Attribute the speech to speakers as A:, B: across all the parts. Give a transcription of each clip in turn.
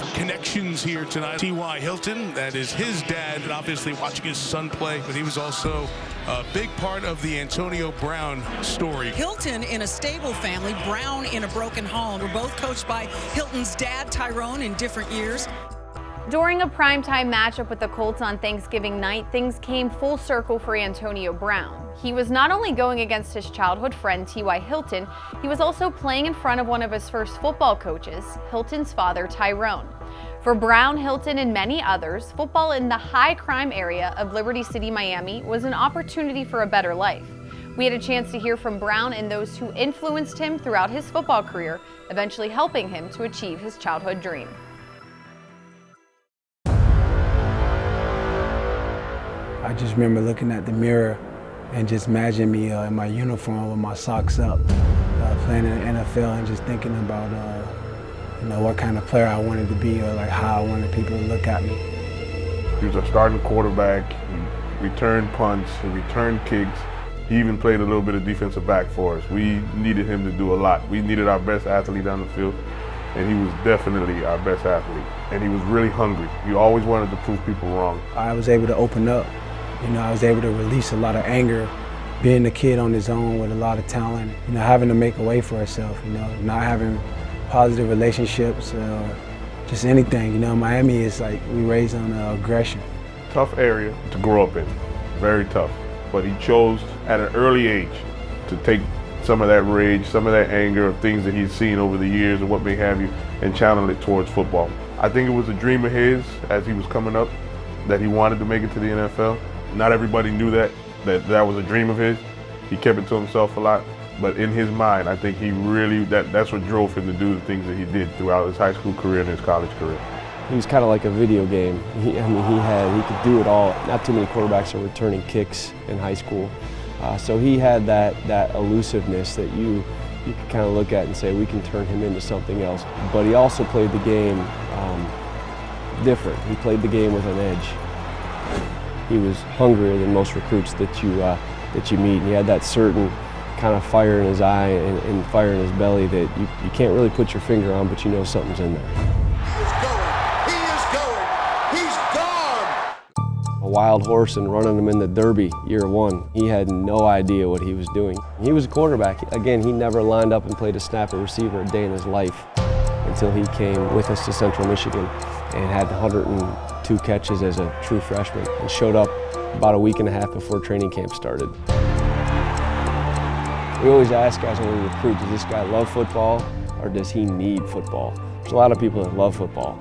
A: of connections here tonight. T.Y. Hilton, that is his dad, and obviously watching his son play, but he was also a big part of the Antonio Brown story.
B: Hilton in a stable family, Brown in a broken home. We're both coached by Hilton's dad, Tyrone, in different years.
C: During a primetime matchup with the Colts on Thanksgiving night, things came full circle for Antonio Brown. He was not only going against his childhood friend T.Y. Hilton, he was also playing in front of one of his first football coaches, Hilton's father, Tyrone. For Brown, Hilton, and many others, football in the high crime area of Liberty City, Miami was an opportunity for a better life. We had a chance to hear from Brown and those who influenced him throughout his football career, eventually helping him to achieve his childhood dream.
D: I just remember looking at the mirror and just imagining me in my uniform with my socks up, playing in the NFL and just thinking about what kind of player I wanted to be or like how I wanted people to look at me.
E: He was a starting quarterback, he returned punts, he returned kicks. He even played a little bit of defensive back for us. We needed him to do a lot. We needed our best athlete on the field, and he was definitely our best athlete. And he was really hungry. He always wanted to prove people wrong.
D: I was able to open up. I was able to release a lot of anger, being a kid on his own with a lot of talent, having to make a way for herself, not having positive relationships, just anything. Miami is like, we raised on aggression.
E: Tough area to grow up in, very tough. But he chose at an early age to take some of that rage, some of that anger of things that he's seen over the years and what may have you, and channel it towards football. I think it was a dream of his as he was coming up, that he wanted to make it to the NFL. Not everybody knew that was a dream of his. He kept it to himself a lot, but in his mind, I think he really, that's what drove him to do the things that he did throughout his high school career and his college career.
F: He was kind of like a video game. He could do it all. Not too many quarterbacks are returning kicks in high school. So he had that elusiveness that you could kind of look at and say, we can turn him into something else. But he also played the game different. He played the game with an edge. He was hungrier than most recruits that you meet. He had that certain kind of fire in his eye and fire in his belly that you can't really put your finger on, but you know something's in there.
G: He is going, he's gone!
F: A wild horse and running him in the Derby year one. He had no idea what he was doing. He was a quarterback. Again, he never lined up and played a snap or receiver a day in his life until he came with us to Central Michigan and had 102 catches as a true freshman and showed up about a week and a half before training camp started. We always ask guys when we recruit, does this guy love football or does he need football? There's a lot of people that love football.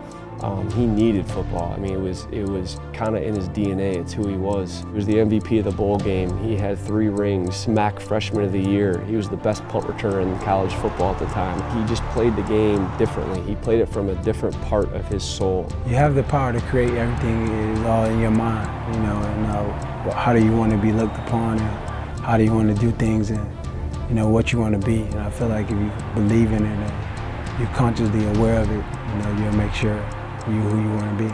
F: He needed football. I mean, it was kind of in his DNA. It's who he was. He was the MVP of the bowl game. He had 3 rings, MAC Freshman of the Year. He was the best punt returner in college football at the time. He just played the game differently. He played it from a different part of his soul.
D: You have the power to create everything. It's all in your mind, and how do you want to be looked upon, and how do you want to do things, and what you want to be. And I feel like if you believe in it and you're consciously aware of it, you'll make sure you're who you want to be.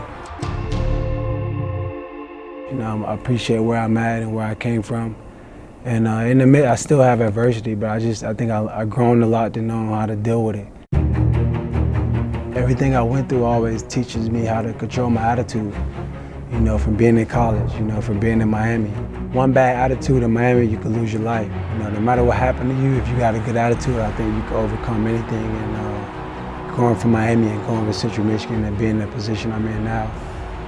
D: I appreciate where I'm at and where I came from. And in the mid, I still have adversity, but I think I've grown a lot to know how to deal with it. Everything I went through always teaches me how to control my attitude, from being in college, from being in Miami. One bad attitude in Miami, you could lose your life. No matter what happened to you, if you got a good attitude, I think you can overcome anything. And going from Miami and going to Central Michigan and being in the position I'm in now,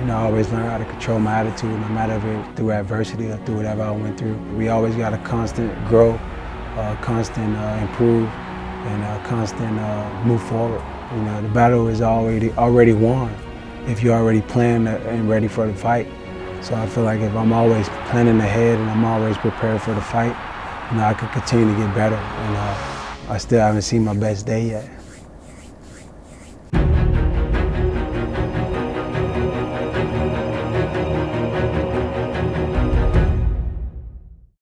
D: I always learn how to control my attitude, no matter if it's through adversity or through whatever I went through. We always got to constant grow, constant improve, and constant move forward. The battle is already won if you're already planned and ready for the fight. So I feel like if I'm always planning ahead and I'm always prepared for the fight, I can continue to get better. And I still haven't seen my best day yet.